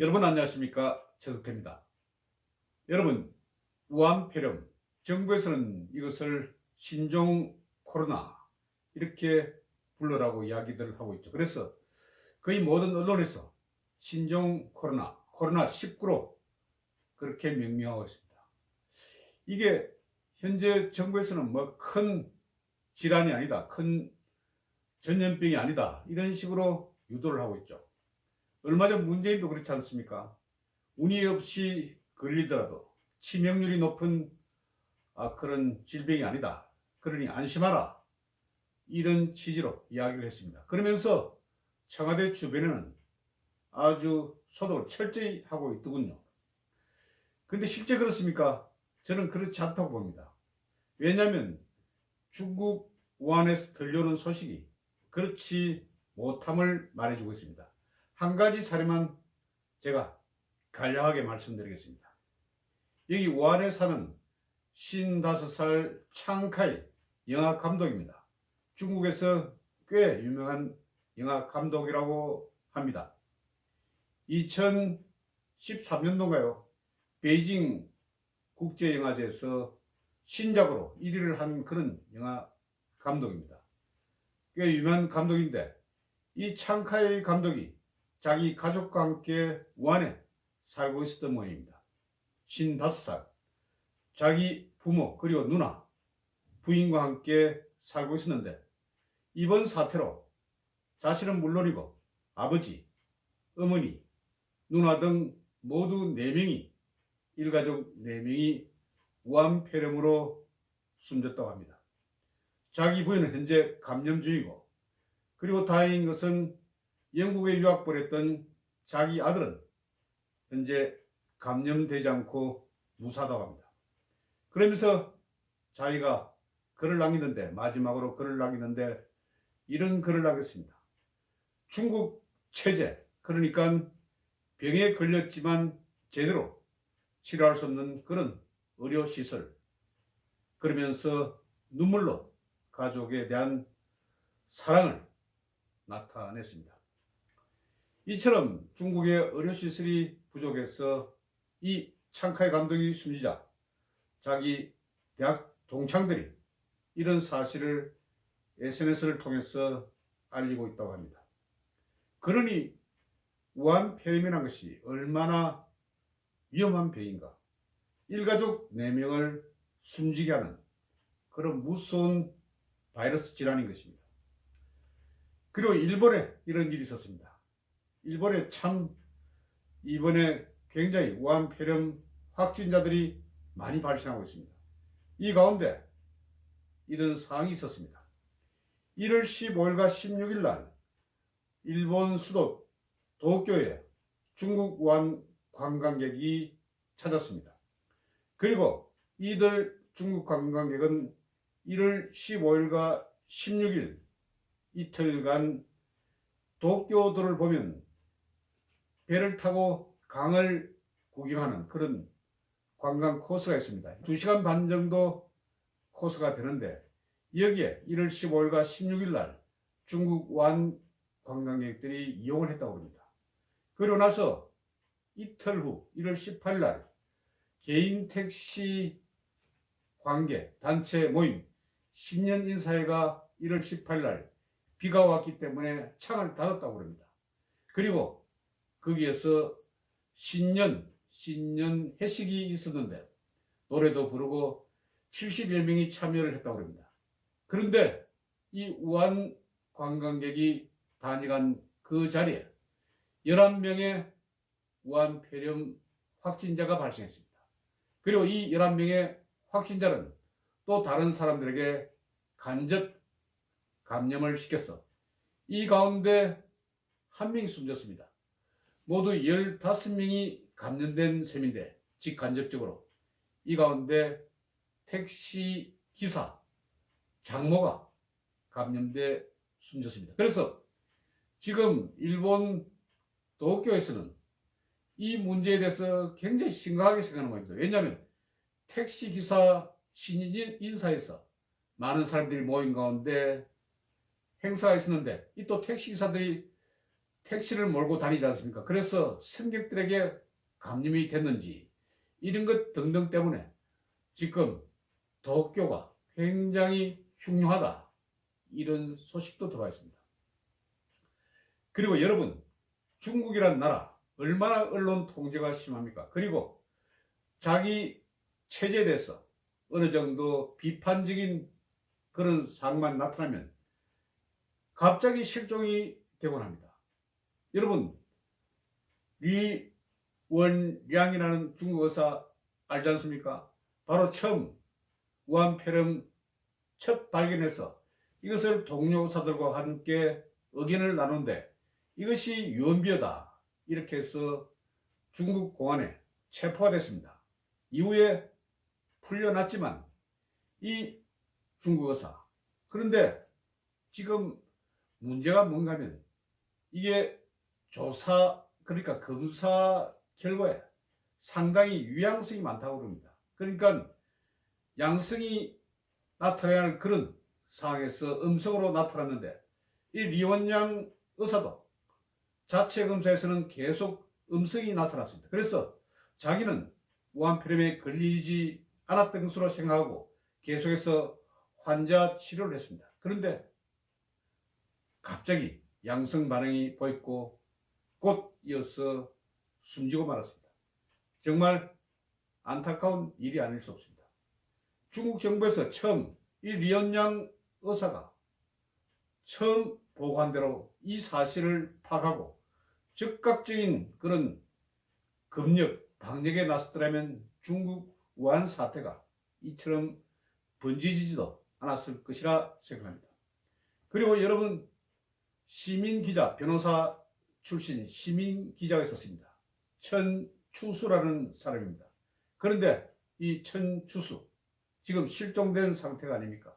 여러분 안녕하십니까, 최석태입니다. 여러분, 우한 폐렴, 정부에서는 이것을 신종 코로나 이렇게 불러라고 이야기들을 하고 있죠. 그래서 거의 모든 언론에서 신종 코로나, 코로나19로 그렇게 명명하고 있습니다. 이게 현재 정부에서는 뭐 큰 질환이 아니다, 큰 전염병이 아니다, 이런 식으로 유도를 하고 있죠. 얼마 전 문재인도 그렇지 않습니까? 운이 없이 걸리더라도 치명률이 높은 그런 질병이 아니다, 그러니 안심하라, 이런 취지로 이야기를 했습니다. 그러면서 청와대 주변에는 아주 소독을 철저히 하고 있더군요. 그런데 실제 그렇습니까? 저는 그렇지 않다고 봅니다. 왜냐하면 중국 우한에서 들려오는 소식이 그렇지 못함을 말해주고 있습니다. 한 가지 사례만 제가 간략하게 말씀드리겠습니다. 여기 우한에 사는 55살 창카이 영화 감독입니다. 중국에서 꽤 유명한 영화 감독이라고 합니다. 2013년도인가요? 베이징 국제영화제에서 신작으로 1위를 한 그런 영화 감독입니다. 꽤 유명한 감독인데, 이 창카이 감독이 자기 가족과 함께 우한에 살고 있었던 모양입니다. 55살. 자기 부모 그리고 누나, 부인과 함께 살고 있었는데, 이번 사태로 자신은 물론이고 아버지, 어머니, 누나 등 모두 4명이, 일가족 4명이 우한 폐렴으로 숨졌다고 합니다. 자기 부인은 현재 감염 중이고, 그리고 다행인 것은 영국에 유학 보냈던 자기 아들은 현재 감염되지 않고 무사하다고 합니다. 그러면서 자기가 글을 남기는데, 마지막으로 글을 남기는데 이런 글을 남겼습니다. 중국 체제, 그러니까 병에 걸렸지만 제대로 치료할 수 없는 그런 의료시설, 그러면서 눈물로 가족에 대한 사랑을 나타냈습니다. 이처럼 중국의 의료시설이 부족해서 이 창카이 감독이 숨지자 자기 대학 동창들이 이런 사실을 SNS를 통해서 알리고 있다고 합니다. 그러니 우한 폐렴이라는 것이 얼마나 위험한 병인가, 일가족 4명을 숨지게 하는 그런 무서운 바이러스 질환인 것입니다. 그리고 일본에 이런 일이 있었습니다. 일본에 참 이번에 굉장히 우한 폐렴 확진자들이 많이 발생하고 있습니다. 이 가운데 이런 사항이 있었습니다. 1월 15일과 16일 날 일본 수도 도쿄에 중국 우한 관광객이 찾았습니다. 그리고 이들 중국 관광객은 1월 15일과 16일 이틀간 도쿄도를 보면 배를 타고 강을 구경하는 그런 관광 코스가 있습니다. 2시간 반 정도 코스가 되는데, 여기에 1월 15일과 16일 날 중국 우한 관광객들이 이용을 했다고 합니다. 그리고 나서 이틀 후 1월 18일 날 개인 택시 관계 단체 모임 신년 인사회가 1월 18일 날 비가 왔기 때문에 창을 닫았다고 합니다. 그리고 거기에서 신년 회식이 있었는데 노래도 부르고 70여 명이 참여를 했다고 합니다. 그런데 이 우한 관광객이 다녀간 그 자리에 11명의 우한 폐렴 확진자가 발생했습니다. 그리고 이 11명의 확진자는 또 다른 사람들에게 간접 감염을 시켰어 이 가운데 한 명이 숨졌습니다. 모두 15명이 감염된 셈인데, 직간접적으로 이 가운데 택시 기사 장모가 감염돼 숨졌습니다. 그래서 지금 일본 도쿄에서는 이 문제에 대해서 굉장히 심각하게 생각하는 겁니다. 왜냐하면 택시 기사 신인 인사에서 많은 사람들이 모인 가운데 행사가 있었는데, 이 또 택시 기사들이 택시를 몰고 다니지 않습니까? 그래서 승객들에게 감염이 됐는지 이런 것 등등 때문에 지금 도쿄가 굉장히 흉흉하다, 이런 소식도 들어와 있습니다. 그리고 여러분, 중국이란 나라 얼마나 언론 통제가 심합니까? 그리고 자기 체제에 대해서 어느 정도 비판적인 그런 상황만 나타나면 갑자기 실종이 되곤 합니다. 여러분, 리원량이라는 중국 의사 알지 않습니까? 바로 처음 우한폐렴 첫 발견해서 이것을 동료 의사들과 함께 의견을 나누는데 이것이 유언비어다, 이렇게 해서 중국 공안에 체포가 됐습니다. 이후에 풀려났지만 이 중국 의사, 그런데 지금 문제가 뭔가 하면 이게 조사, 그러니까 검사 결과에 상당히 유양성이 많다고 그럽니다. 그러니까 양성이 나타나야 할 그런 상황에서 음성으로 나타났는데 이 리원양 의사도 자체 검사에서는 계속 음성이 나타났습니다. 그래서 자기는 우한폐렴에 걸리지 않았던 것으로 생각하고 계속해서 환자 치료를 했습니다. 그런데 갑자기 양성 반응이 보였고 곧 이어서 숨지고 말았습니다. 정말 안타까운 일이 아닐 수 없습니다. 중국 정부에서 처음 이 리언양 의사가 처음 보고한 대로 이 사실을 파악하고 즉각적인 그런 검역, 방역에 나섰더라면 중국 우한 사태가 이처럼 번지지도 않았을 것이라 생각합니다. 그리고 여러분, 시민기자, 변호사 출신 시민기자가 있었습니다. 천추수라는 사람입니다. 그런데 이 천추수 지금 실종된 상태가 아닙니까?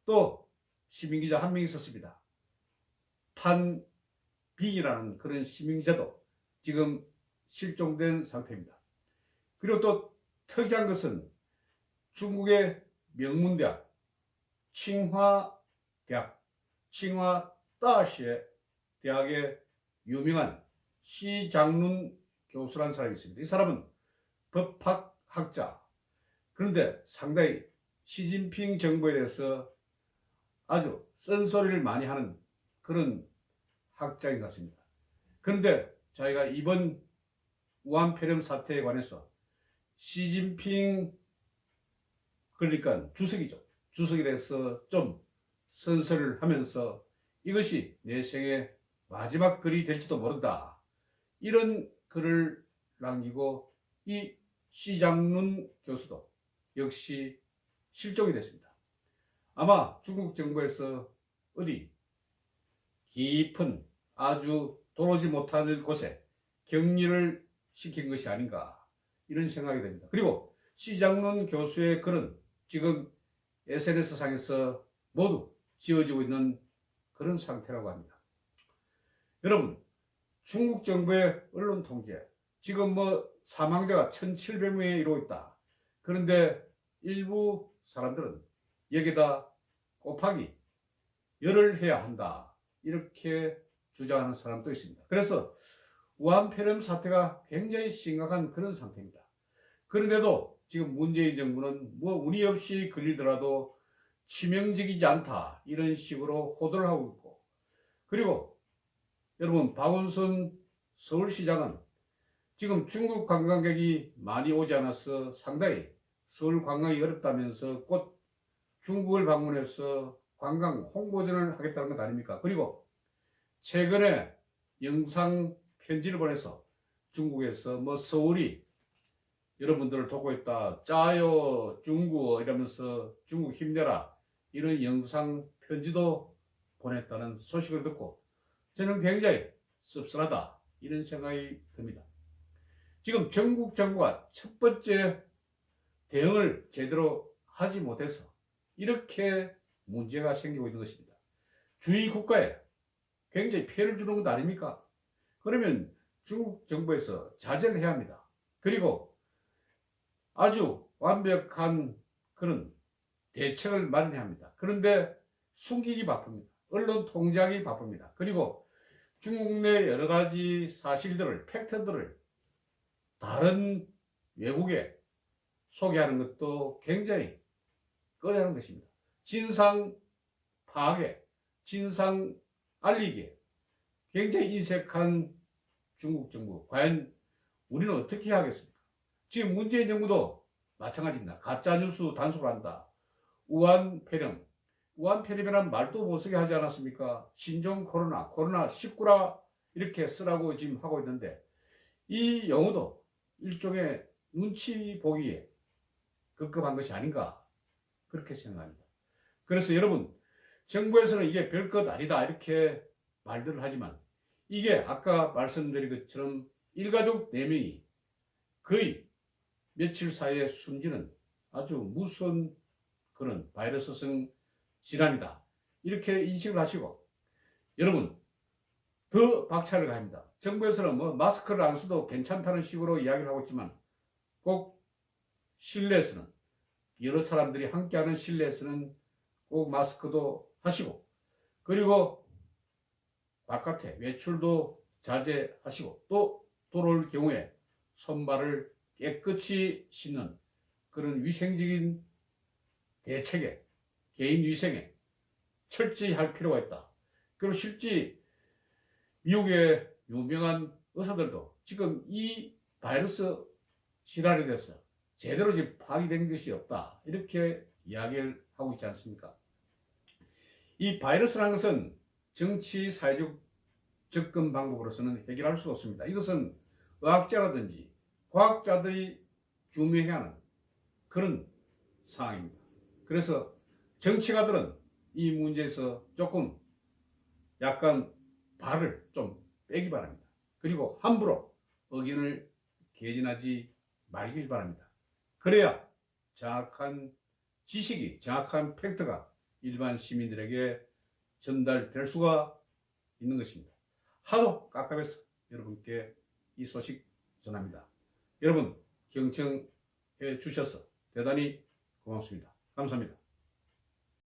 또 시민기자 한 명 있었습니다. 판빙이라는 그런 시민기자도 지금 실종된 상태입니다. 그리고 또 특이한 것은 중국의 명문대학 칭화대학, 칭화다시에 대학의 유명한 시장룬 교수라는 사람이 있습니다. 이 사람은 법학학자, 그런데 상당히 시진핑 정부에 대해서 아주 쓴소리를 많이 하는 그런 학자인 것 같습니다. 그런데 저희가 이번 우한폐렴 사태에 관해서 시진핑, 그러니까 주석이죠, 주석에 대해서 좀 선서를 하면서 이것이 내 생의 마지막 글이 될지도 모른다, 이런 글을 남기고 이 시장룬 교수도 역시 실종이 됐습니다. 아마 중국 정부에서 어디 깊은 아주 도로지 못할 곳에 격리를 시킨 것이 아닌가, 이런 생각이 됩니다. 그리고 시장룬 교수의 글은 지금 SNS상에서 모두 지워지고 있는 그런 상태라고 합니다. 여러분, 중국 정부의 언론 통제, 지금 사망자가 1700명에 이르고 있다. 그런데 일부 사람들은 여기다 곱하기 열을 해야 한다, 이렇게 주장하는 사람도 있습니다. 그래서 우한폐렴 사태가 굉장히 심각한 그런 상태입니다. 그런데도 지금 문재인 정부는 운이 없이 걸리더라도 치명적이지 않다, 이런 식으로 호도를 하고 있고, 그리고 여러분, 박원순 서울시장은 지금 중국 관광객이 많이 오지 않아서 상당히 서울 관광이 어렵다면서 곧 중국을 방문해서 관광 홍보전을 하겠다는 것 아닙니까? 그리고 최근에 영상 편지를 보내서 중국에서 서울이 여러분들을 돕고 있다, 짜요 중국, 이러면서 중국 힘내라, 이런 영상 편지도 보냈다는 소식을 듣고 저는 굉장히 씁쓸하다, 이런 생각이 듭니다. 지금 전국 정부가 첫 번째 대응을 제대로 하지 못해서 이렇게 문제가 생기고 있는 것입니다. 주위 국가에 굉장히 피해를 주는 것 아닙니까? 그러면 중국 정부에서 자제를 해야 합니다. 그리고 아주 완벽한 그런 대책을 마련해야 합니다. 그런데 숨기기 바쁩니다. 언론 통제하기 바쁩니다. 그리고 중국 내 여러 가지 사실들을, 팩트들을 다른 외국에 소개하는 것도 굉장히 꺼려하는 것입니다. 진상 파악에, 진상 알리기에 굉장히 인색한 중국 정부. 과연 우리는 어떻게 하겠습니까? 지금 문재인 정부도 마찬가지입니다. 가짜뉴스 단속한다. 우한폐렴. 우한폐렴이란 말도 못 쓰게 하지 않았습니까? 신종 코로나, 코로나19라 이렇게 쓰라고 지금 하고 있는데 이 영어도 일종의 눈치 보기에 급급한 것이 아닌가 그렇게 생각합니다. 그래서 여러분 정부에서는 이게 별것 아니다 이렇게 말들을 하지만 이게 아까 말씀드린 것처럼 일가족 4명이 거의 며칠 사이에 숨지는 아주 무서운 그런 바이러스성 질환이다. 이렇게 인식을 하시고 여러분 더 박차를 가합니다. 정부에서는 뭐 마스크를 안 써도 괜찮다는 식으로 이야기를 하고 있지만 꼭 실내에서는 여러 사람들이 함께하는 실내에서는 꼭 마스크도 하시고 그리고 바깥에 외출도 자제하시고 또 돌아올 경우에 손발을 깨끗이 씻는 그런 위생적인 대책에 개인 위생에 철저히 할 필요가 있다. 그리고 실제 미국의 유명한 의사들도 지금 이 바이러스 질환에 대해서 제대로 지금 파악이 된 것이 없다. 이렇게 이야기를 하고 있지 않습니까? 이 바이러스라는 것은 정치, 사회적 접근 방법으로서는 해결할 수 없습니다. 이것은 의학자라든지 과학자들이 규명해야 하는 그런 상황입니다. 그래서 정치가들은 이 문제에서 조금 약간 발을 좀 빼기 바랍니다. 그리고 함부로 의견을 개진하지 말길 바랍니다. 그래야 정확한 지식이, 정확한 팩트가 일반 시민들에게 전달될 수가 있는 것입니다. 하도 깝깝해서 여러분께 이 소식 전합니다. 여러분 경청해 주셔서 대단히 고맙습니다. 감사합니다.